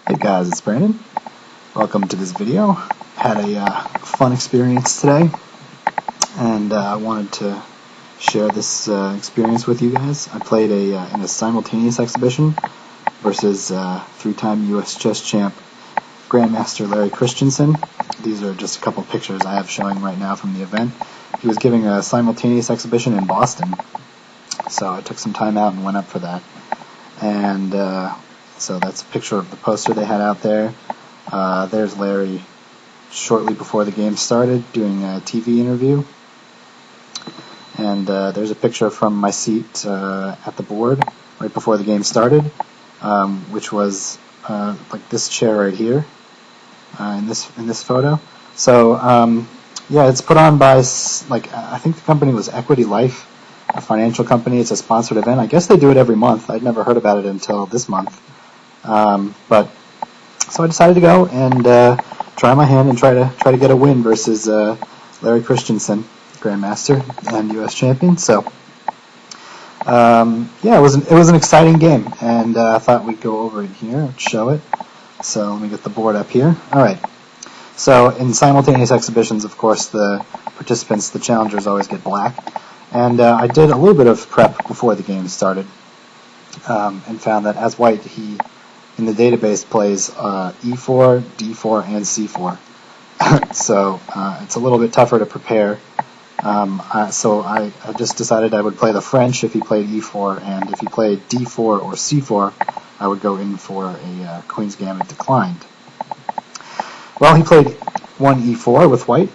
Hey guys, it's Brandon. Welcome to this video. Had a fun experience today, and I wanted to share this experience with you guys. I played in a simultaneous exhibition versus three-time U.S. chess champ Grandmaster Larry Christiansen. These are just a couple pictures I have showing right now from the event. He was giving a simultaneous exhibition in Boston, so I took some time out and went up for that. And so that's a picture of the poster they had out there. There's Larry shortly before the game started doing a TV interview. And there's a picture from my seat at the board right before the game started, which was like this chair right here in this photo. So yeah, it's put on by I think the company was Equity Life, a financial company. It's a sponsored event. I guess they do it every month. I'd never heard about it until this month. But so I decided to go and try my hand and try to get a win versus Larry Christiansen, Grandmaster and U.S. champion. So yeah, it was an exciting game, and I thought we'd go over it here, show it. So let me get the board up here. All right. So in simultaneous exhibitions, of course, the participants, the challengers, always get black. And I did a little bit of prep before the game started, and found that as white, he in the database plays E4, D4, and C4. So it's a little bit tougher to prepare. So I just decided I would play the French if he played E4, and if he played D4 or C4, I would go in for a Queen's Gambit declined. Well, he played one E4 with white,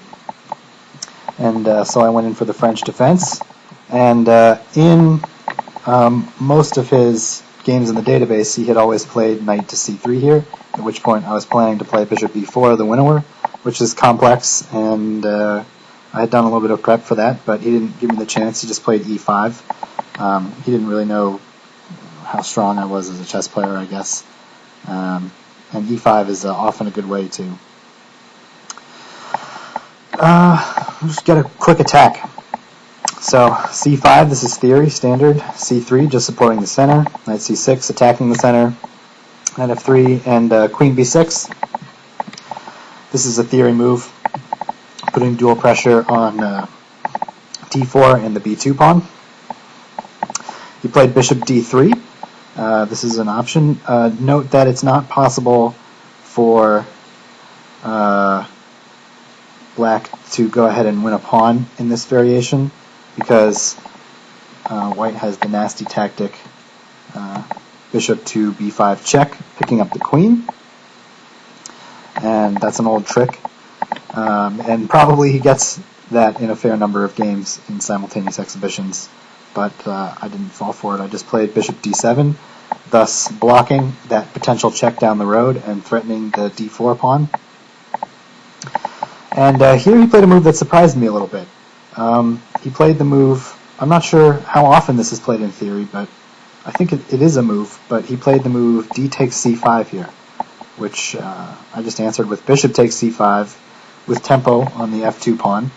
and so I went in for the French defense. And in most of his games in the database, he had always played knight to c3 here, at which point I was planning to play bishop b4, the winnower, which is complex, and I had done a little bit of prep for that, but he didn't give me the chance. He just played e5. He didn't really know how strong I was as a chess player, I guess. And e5 is often a good way to just get a quick attack. So c5, this is theory, standard. c3, just supporting the center. Knight c6, attacking the center. Knight f3, and queen b6. This is a theory move, putting dual pressure on d4 and the b2 pawn. He played bishop d3. This is an option. Note that it's not possible for black to go ahead and win a pawn in this variation, because white has the nasty tactic bishop to b5 check, picking up the queen, and that's an old trick, and probably he gets that in a fair number of games in simultaneous exhibitions, but I didn't fall for it. I just played bishop d7, thus blocking that potential check down the road and threatening the d4 pawn. And here he played a move that surprised me a little bit. He played the move, I'm not sure how often this is played in theory, but I think it is a move, but he played the move d takes c5 here, which I just answered with bishop takes c5 with tempo on the f2 pawn,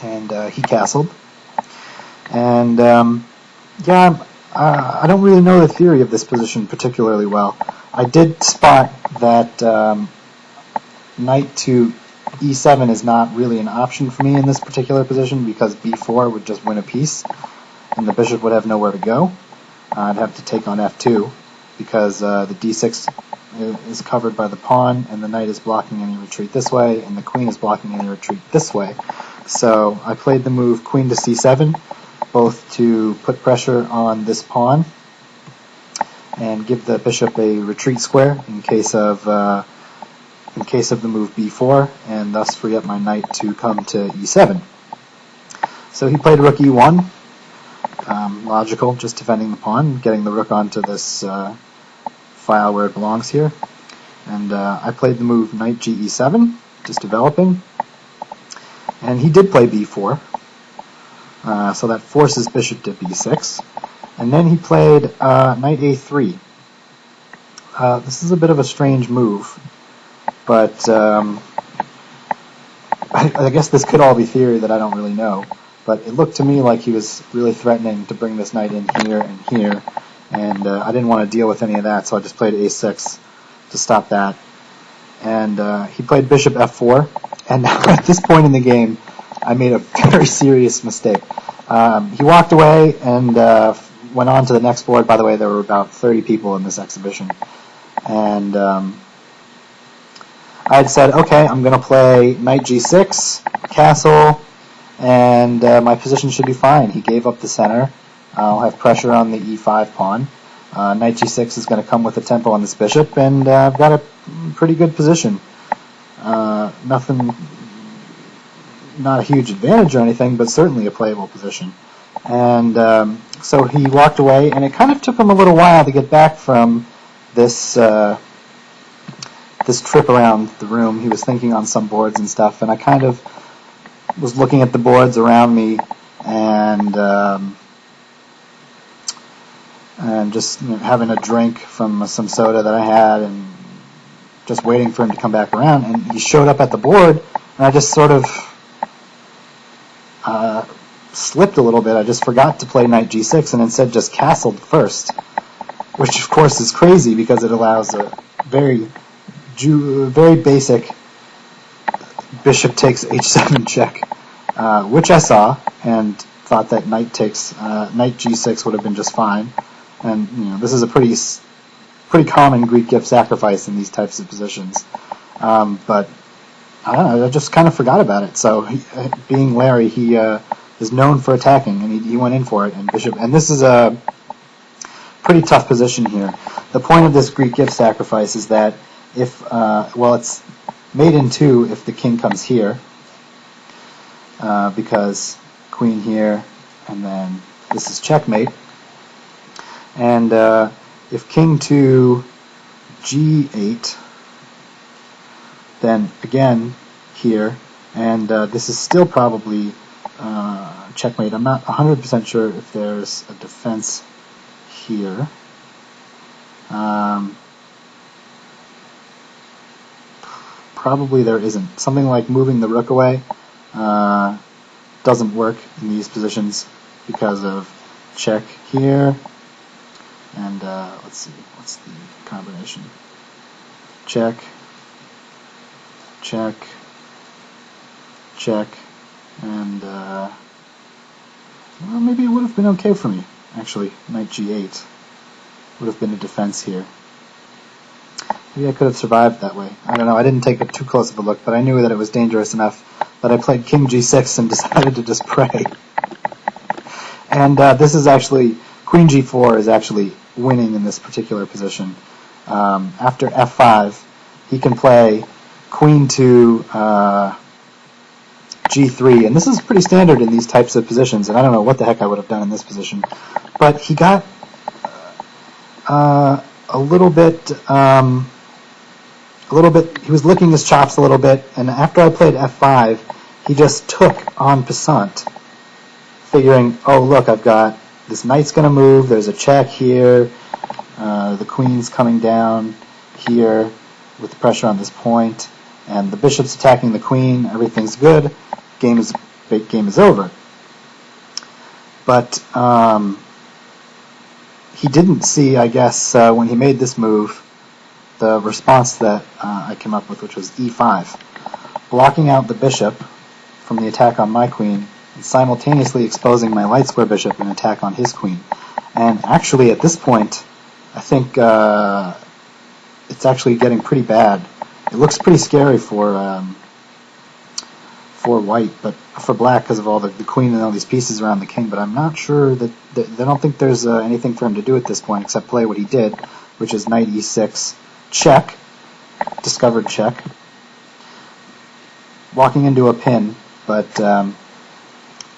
and he castled. And yeah, I don't really know the theory of this position particularly well. I did spot that knight to e7 is not really an option for me in this particular position, because b4 would just win a piece and the bishop would have nowhere to go. I'd have to take on f2 because the d6 is covered by the pawn, and the knight is blocking any retreat this way, and the queen is blocking any retreat this way. So I played the move queen to c7, both to put pressure on this pawn and give the bishop a retreat square in case of the move b4, and thus free up my knight to come to e7. So he played rook e1, logical, just defending the pawn, getting the rook onto this file where it belongs here. And I played the move knight ge7, just developing, and he did play b4, so that forces bishop to b6. And then he played knight a3. This is a bit of a strange move, but I guess this could all be theory that I don't really know. But it looked to me like he was really threatening to bring this knight in here and here, and I didn't want to deal with any of that, so I just played a6 to stop that. And he played bishop f4. And at this point in the game, I made a very serious mistake. He walked away and went on to the next board. By the way, there were about 30 people in this exhibition. And I had said, okay, I'm going to play knight g6, castle, and my position should be fine. He gave up the center. I'll have pressure on the e5 pawn. Knight g6 is going to come with a tempo on this bishop, and I've got a pretty good position. Nothing, not a huge advantage or anything, but certainly a playable position. And so he walked away, and it kind of took him a little while to get back from this this trip around the room. He was thinking on some boards and stuff, and I kind of was looking at the boards around me and just having a drink from some soda that I had and just waiting for him to come back around. And he showed up at the board, and I just sort of slipped a little bit. I just forgot to play knight g6 and instead just castled first, which of course is crazy because it allows a very basic bishop takes h7 check, which I saw and thought that knight g6 would have been just fine. And this is a pretty common Greek gift sacrifice in these types of positions. But I don't know, I just kind of forgot about it. So being Larry, he is known for attacking, and he went in for it. And bishop, and this is a pretty tough position here. The point of this Greek gift sacrifice is that if it's made in two if the king comes here, because queen here, and then this is checkmate. And if king to g8, then again here, and this is still probably checkmate. I'm not 100% sure if there's a defense here. Probably there isn't. Something like moving the rook away doesn't work in these positions because of check here. And let's see, what's the combination? Check, check, check, and well, maybe it would have been okay for me. Actually, knight g8 would have been a defense here. Maybe I could have survived that way. I don't know. I didn't take it too close of a look, but I knew that it was dangerous enough that I played king g6 and decided to just pray. And this is actually, queen g4 is actually winning in this particular position. After f5, he can play queen to g3, and this is pretty standard in these types of positions, and I don't know what the heck I would have done in this position. But he got a little bit, he was licking his chops a little bit, and after I played f5, he just took en passant, figuring, oh look, I've got, this knight's going to move, there's a check here, the queen's coming down here with the pressure on this point, and the bishop's attacking the queen, everything's good, game is over. But he didn't see, I guess, when he made this move, the response that I came up with, which was e5, blocking out the bishop from the attack on my queen, and simultaneously exposing my light square bishop and attack on his queen. And actually, at this point, I think it's actually getting pretty bad. It looks pretty scary for white, but for black because of all the queen and all these pieces around the king. But I'm not sure that I don't think there's anything for him to do at this point except play what he did, which is knight e6, check, discovered check, walking into a pin, but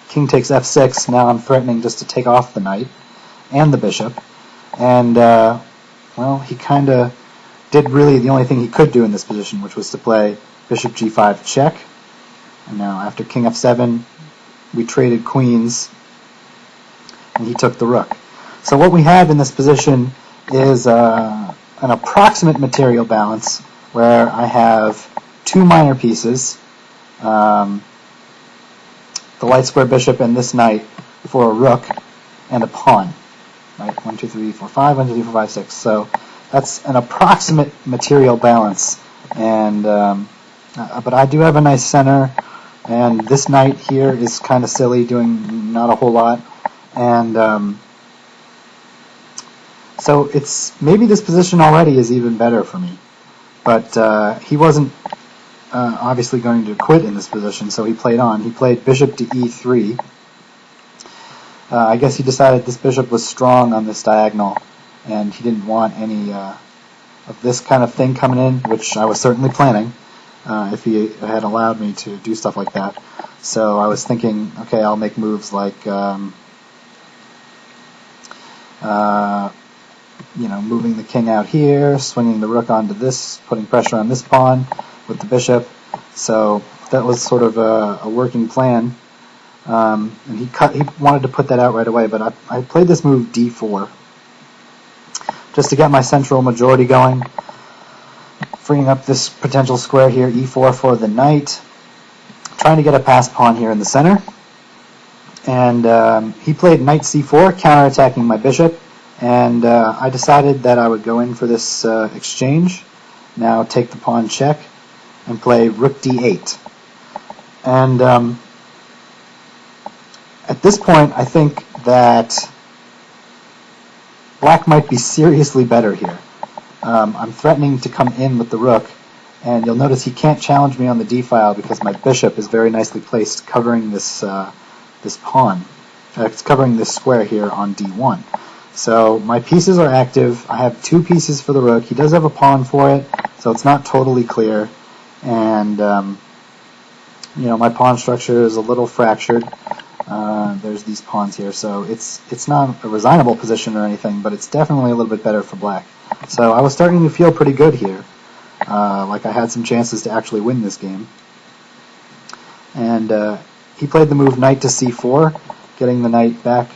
king takes f6. Now I'm threatening just to take off the knight and the bishop, and well, he kind of did really the only thing he could do in this position, which was to play bishop g5 check. And now after king f7, we traded queens, and he took the rook. So what we have in this position is an approximate material balance where I have two minor pieces, the light square bishop and this knight for a rook and a pawn. Right? 1, 2, 3, 4, 5, 1, 2, 3, 4, 5, 6. So That's an approximate material balance, and but I do have a nice center, and this knight here is kind of silly, doing not a whole lot, and so it's maybe this position already is even better for me, but he wasn't obviously going to quit in this position, so he played on. He played bishop to e3. I guess he decided this bishop was strong on this diagonal, and he didn't want any of this kind of thing coming in, which I was certainly planning if he had allowed me to do stuff like that. So I was thinking, okay, I'll make moves like moving the king out here, swinging the rook onto this, putting pressure on this pawn with the bishop. So that was sort of a working plan. And he wanted to put that out right away, but I played this move d4 just to get my central majority going, freeing up this potential square here, e4 for the knight, trying to get a passed pawn here in the center. And he played knight c4, counterattacking my bishop, and I decided that I would go in for this exchange, now take the pawn check, and play rook d8. And at this point, I think that black might be seriously better here. I'm threatening to come in with the rook, and you'll notice he can't challenge me on the d-file because my bishop is very nicely placed, covering this this pawn. It's covering this square here on d1. So my pieces are active. I have 2 pieces for the rook. He does have a pawn for it, so it's not totally clear. And my pawn structure is a little fractured. There's these pawns here, so it's not a resignable position or anything, but it's definitely a little bit better for black. So I was starting to feel pretty good here, like I had some chances to actually win this game. And he played the move knight to c4, getting the knight back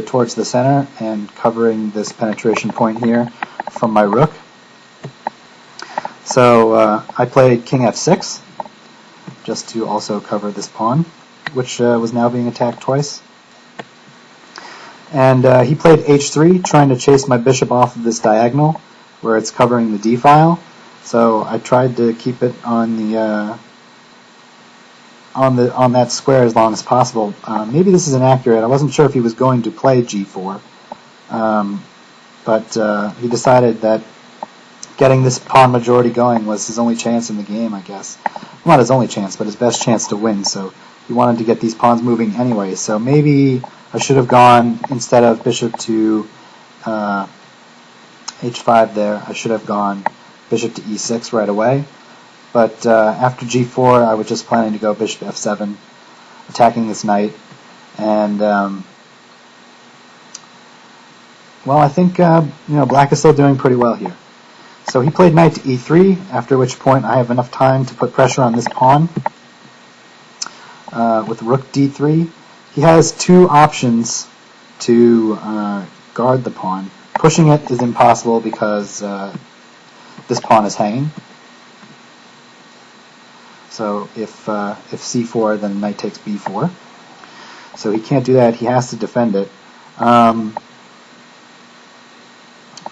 towards the center and covering this penetration point here from my rook. So I played king f6 just to also cover this pawn, which was now being attacked twice. And he played h3, trying to chase my bishop off of this diagonal where it's covering the d-file. So I tried to keep it on the on that square as long as possible. Maybe this is inaccurate. I wasn't sure if he was going to play g4, but he decided that getting this pawn majority going was his only chance in the game, I guess. Not his only chance, but his best chance to win. So he wanted to get these pawns moving anyway. So maybe I should have gone, instead of bishop to h5 there, I should have gone bishop to e6 right away. But after g4, I was just planning to go bishop f7, attacking this knight. And well, I think black is still doing pretty well here. So he played knight to e3, after which point I have enough time to put pressure on this pawn with rook d3. He has 2 options to guard the pawn. Pushing it is impossible because this pawn is hanging. So if c4, then knight takes b4. So he can't do that. He has to defend it.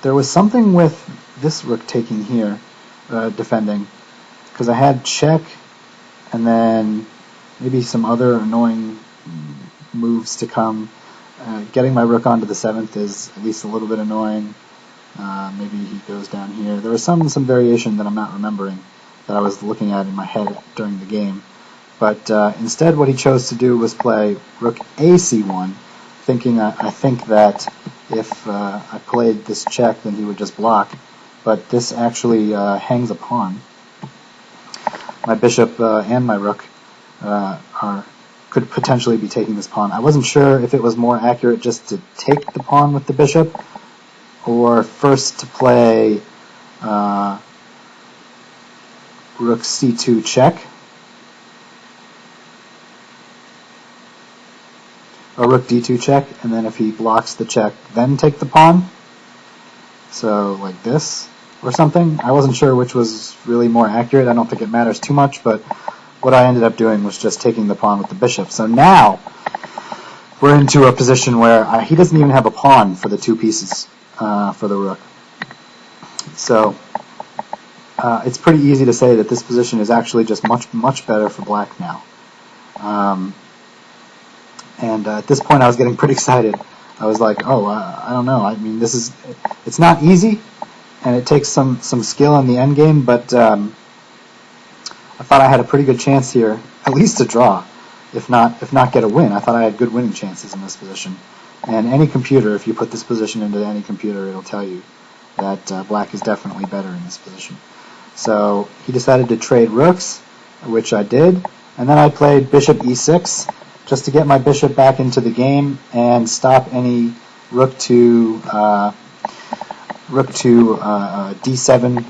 There was something with this rook taking here, defending, because I had check, and then maybe some other annoying moves to come. Getting my rook onto the 7th is at least a little bit annoying. Maybe he goes down here. There was some variation that I'm not remembering that I was looking at in my head during the game. But instead what he chose to do was play rook ac1, thinking I think that if I played this check, then he would just block. But this actually hangs a pawn. My bishop and my rook could potentially be taking this pawn. I wasn't sure if it was more accurate just to take the pawn with the bishop, or first to play rook c2 check, or rook d2 check, and then if he blocks the check, then take the pawn. So like this or something. I wasn't sure which was really more accurate. I don't think it matters too much, but what I ended up doing was just taking the pawn with the bishop. So now we're into a position where he doesn't even have a pawn for the 2 pieces for the rook. So it's pretty easy to say that this position is actually just much better for black now. And at this point I was getting pretty excited. I was like, oh, I don't know. I mean, it's not easy, and it takes some skill in the end game, but I thought I had a pretty good chance here, at least to draw, if not get a win. I thought I had good winning chances in this position. And any computer, if you put this position into any computer, it'll tell you that black is definitely better in this position. So he decided to trade rooks, which I did, and then I played bishop e6 just to get my bishop back into the game and stop any rook to d7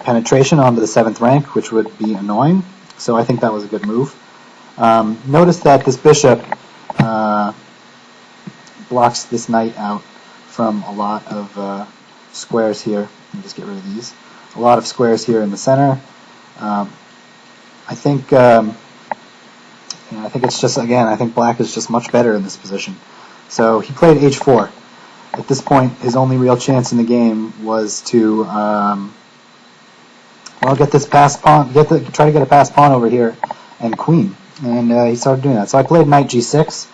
penetration onto the 7th rank, which would be annoying. So I think that was a good move. Notice that this bishop blocks this knight out from a lot of squares here. Let me just get rid of these. A lot of squares here in the center. I think it's just, again, I think black is just much better in this position. So he played h4. At this point, his only real chance in the game was to, get this passed pawn, try to get a passed pawn over here and queen. And he started doing that. So I played knight g6.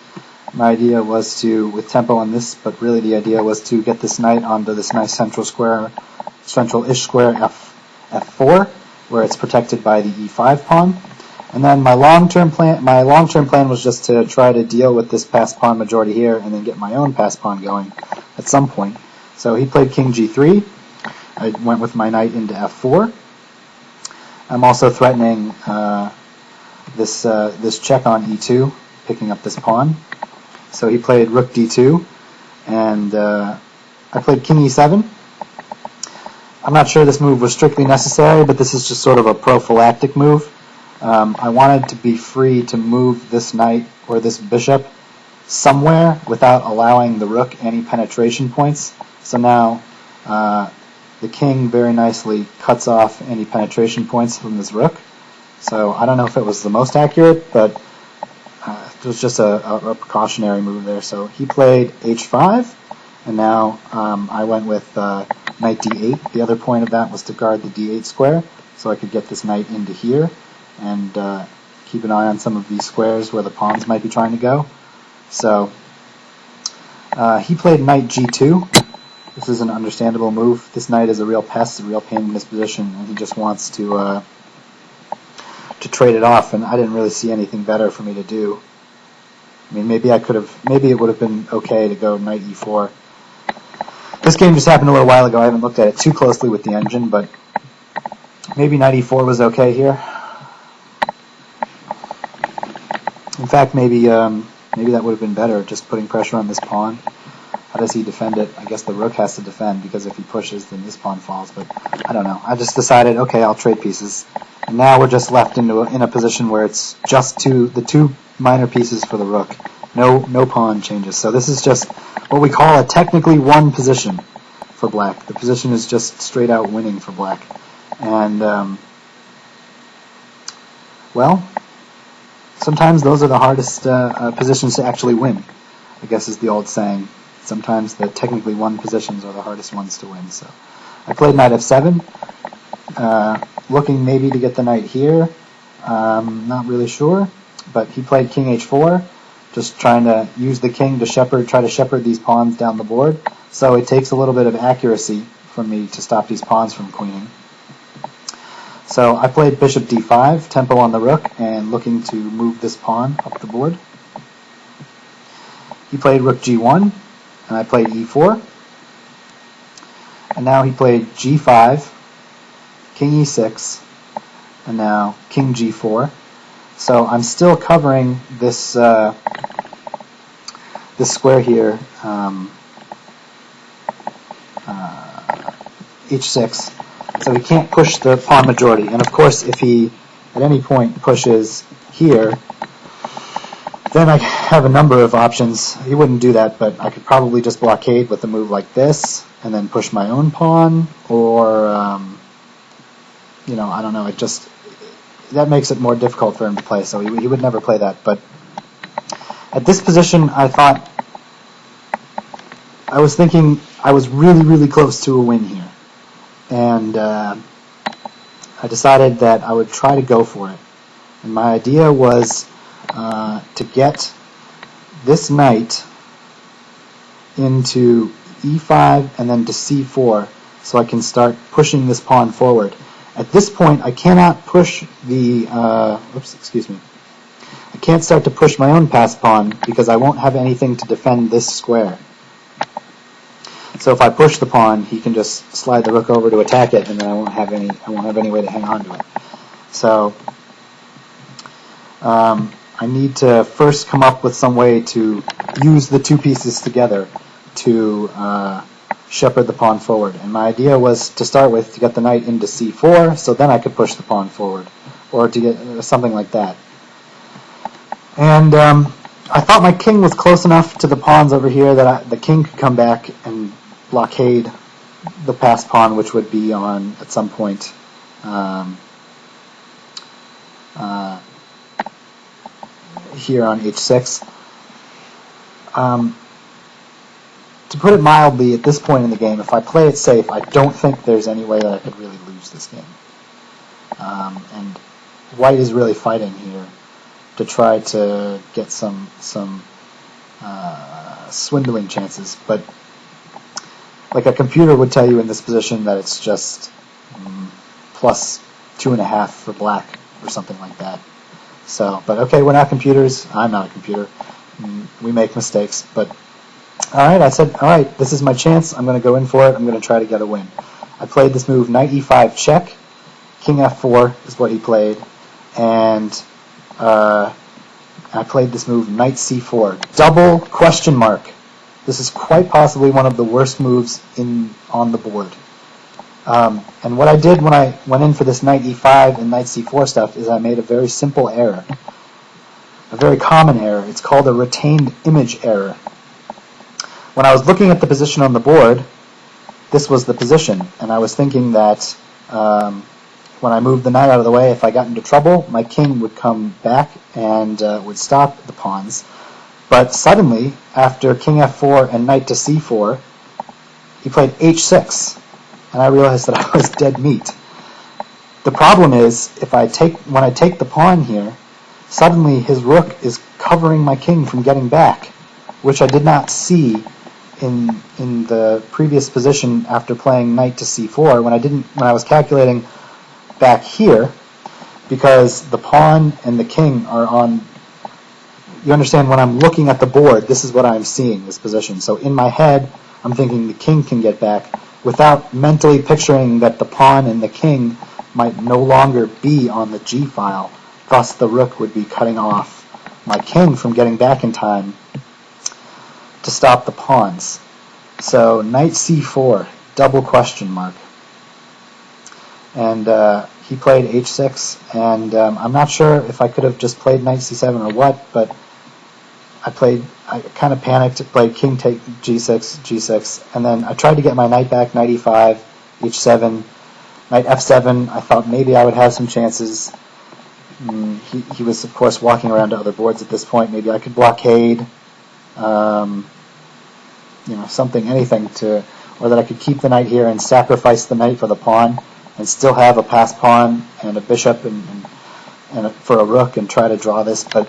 My idea was to, with tempo on this, but really the idea was to get this knight onto this nice central-ish square f4, where it's protected by the e5 pawn. And then my long-term plan was just to try to deal with this passed pawn majority here and then get my own passed pawn going at some point. So he played king g3. I went with my knight into f4. I'm also threatening this check on e2, picking up this pawn. So he played rook d2, and I played king e7. I'm not sure this move was strictly necessary, but this is just sort of a prophylactic move. I wanted to be free to move this knight or this bishop somewhere without allowing the rook any penetration points. So now the king very nicely cuts off any penetration points from this rook. So I don't know if it was the most accurate, but it was just a precautionary move there. So he played h5, and now I went with knight d8. The other point of that was to guard the d8 square, so I could get this knight into here and keep an eye on some of these squares where the pawns might be trying to go. So he played knight g2. This is an understandable move. This knight is a real pest, a real pain in this position, and he just wants to trade it off, and I didn't really see anything better for me to do. I mean, maybe it would have been okay to go knight e4. This game just happened a little while ago. I haven't looked at it too closely with the engine, but maybe knight e4 was okay here. In fact, maybe that would have been better, just putting pressure on this pawn. How does he defend it? I guess the rook has to defend, because if he pushes, then this pawn falls. But I don't know. I just decided, okay, I'll trade pieces. And now we're just left in a position where it's just the two minor pieces for the rook. No pawn changes. So this is just what we call a technically won position for black. The position is just straight out winning for black. And, well, sometimes those are the hardest positions to actually win, I guess is the old saying. Sometimes the technically won positions are the hardest ones to win. So I played knight f7, looking maybe to get the knight here. Not really sure, but he played king h4, just trying to use the king to try to shepherd these pawns down the board. So it takes a little bit of accuracy for me to stop these pawns from queening. So I played bishop d5, tempo on the rook, and looking to move this pawn up the board. He played rook g1, and I played e4. And now he played g5, king e6, and now king g4. So I'm still covering this this square here, h6. So he can't push the pawn majority. And of course, if he at any point pushes here, then I have a number of options. He wouldn't do that, but I could probably just blockade with a move like this and then push my own pawn, or I don't know. That makes it more difficult for him to play, so he would never play that. But at this position, I was thinking I was really, really close to a win here. and I decided that I would try to go for it. And my idea was to get this knight into e5 and then to c4, so I can start pushing this pawn forward. At this point, I cannot push the I can't start to push my own passed pawn because I won't have anything to defend this square. So if I push the pawn, he can just slide the rook over to attack it, and then I won't have any way to hang on to it. So I need to first come up with some way to use the two pieces together to shepherd the pawn forward. And my idea was to start with to get the knight into c4, so then I could push the pawn forward, or to get something like that. And I thought my king was close enough to the pawns over here that the king could come back and blockade the passed pawn, which would be on at some point here on h6. To put it mildly, at this point in the game, if I play it safe, I don't think there's any way that I could really lose this game. And white is really fighting here to try to get some swindling chances, but like a computer would tell you in this position that it's just plus 2.5 for black or something like that. So, but okay, we're not computers. I'm not a computer. We make mistakes, but alright, I said, alright, this is my chance. I'm going to go in for it. I'm going to try to get a win. I played this move, knight e5 check. King f4 is what he played. And I played this move, knight c4. Double question mark. This is quite possibly one of the worst moves on the board. And what I did when I went in for this knight e5 and knight c4 stuff is I made a very simple error. A very common error. It's called a retained image error. When I was looking at the position on the board, this was the position, and I was thinking that when I moved the knight out of the way, if I got into trouble, my king would come back and would stop the pawns. But suddenly, after king f4 and knight to c4, he played h6, and I realized that I was dead meat. The problem is, when I take the pawn here, suddenly his rook is covering my king from getting back, which I did not see in the previous position after playing knight to c4 when I was calculating back here, because the pawn and the king are on. You understand, when I'm looking at the board, this is what I'm seeing, this position. So in my head, I'm thinking the king can get back without mentally picturing that the pawn and the king might no longer be on the g file. Thus, the rook would be cutting off my king from getting back in time to stop the pawns. So knight c4, double question mark. And he played h6, and I'm not sure if I could have just played knight c7 or what, but I kind of panicked, played king take g6, g6, and then I tried to get my knight back, knight e5, h7, knight f7. I thought maybe I would have some chances. He was, of course, walking around to other boards at this point. Maybe I could blockade, something, anything or that I could keep the knight here and sacrifice the knight for the pawn, and still have a passed pawn and a bishop and for a rook and try to draw this. But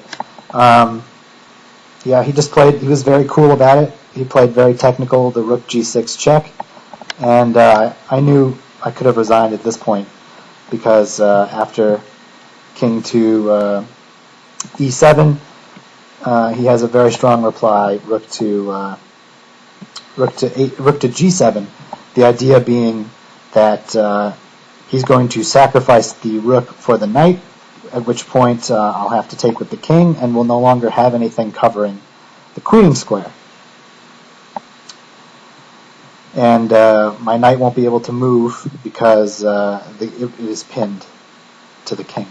yeah, he was very cool about it. He played very technical, the rook g6 check, and I knew I could have resigned at this point, because after king to e7, he has a very strong reply, rook to g7. The idea being that he's going to sacrifice the rook for the knight, at which point I'll have to take with the king, and will no longer have anything covering the queening square. And my knight won't be able to move because it is pinned to the king.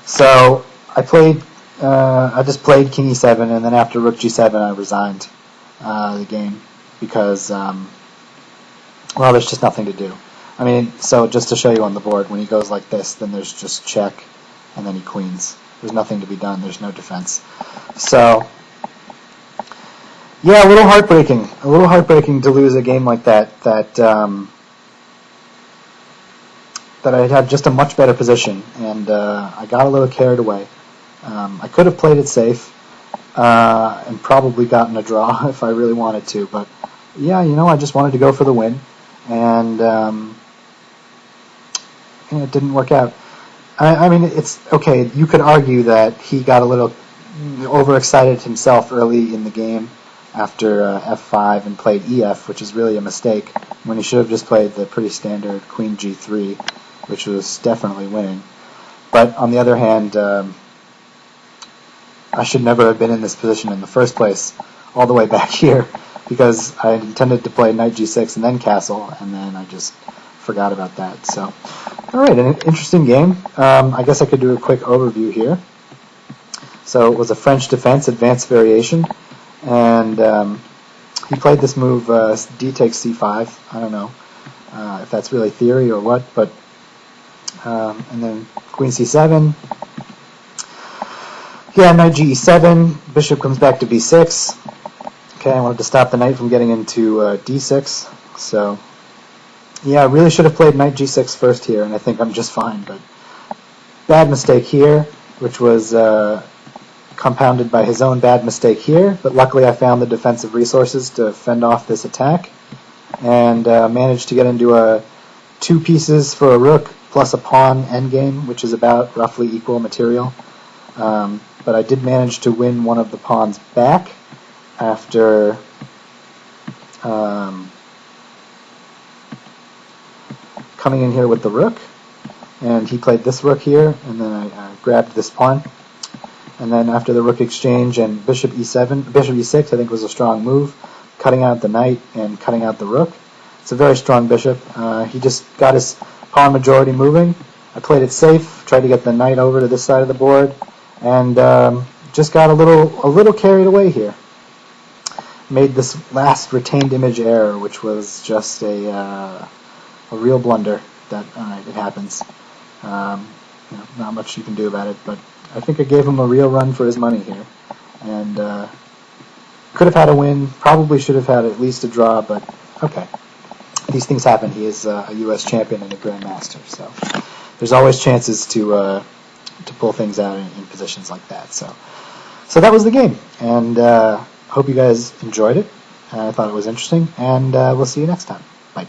So I just played king e7, and then after rook g7 I resigned the game because, well, there's just nothing to do. I mean, so just to show you on the board, when he goes like this, then there's just check, and then he queens. There's nothing to be done. There's no defense. So Yeah, a little heartbreaking. A little heartbreaking to lose a game like that. That I had just a much better position, and I got a little carried away. I could have played it safe and probably gotten a draw if I really wanted to, but yeah, I just wanted to go for the win, and it didn't work out. I mean, it's okay. You could argue that he got a little overexcited himself early in the game after F5 and played EF, which is really a mistake when he should have just played the pretty standard Queen G3, which was definitely winning. But on the other hand, I should never have been in this position in the first place, all the way back here, because I intended to play Knight G6 and then Castle, and then I just forgot about that. So, all right, an interesting game. I guess I could do a quick overview here. So it was a French defense advanced variation, and he played this move D takes C5. I don't know if that's really theory or what, but and then Queen C7. Yeah, Knight G7. Bishop comes back to B6. Okay, I wanted to stop the knight from getting into D6. So, yeah, I really should have played Knight G6 first here, and I think I'm just fine. But bad mistake here, which was compounded by his own bad mistake here. But luckily I found the defensive resources to fend off this attack, and managed to get into a 2 pieces for a rook plus a pawn endgame, which is about roughly equal material. But I did manage to win one of the pawns back after coming in here with the rook, and he played this rook here, and then I grabbed this pawn. And then after the rook exchange and bishop e6, I think was a strong move, cutting out the knight and cutting out the rook. It's a very strong bishop. He just got his pawn majority moving. I played it safe, tried to get the knight over to this side of the board, and just got a little carried away here. Made this last retained image error, which was just a real blunder. That it happens. Not much you can do about it, but I think I gave him a real run for his money here, and could have had a win. Probably should have had at least a draw, but okay. These things happen. He is a U.S. champion and a grandmaster, so there's always chances to pull things out in positions like that. So that was the game, and hope you guys enjoyed it. I thought it was interesting, and we'll see you next time.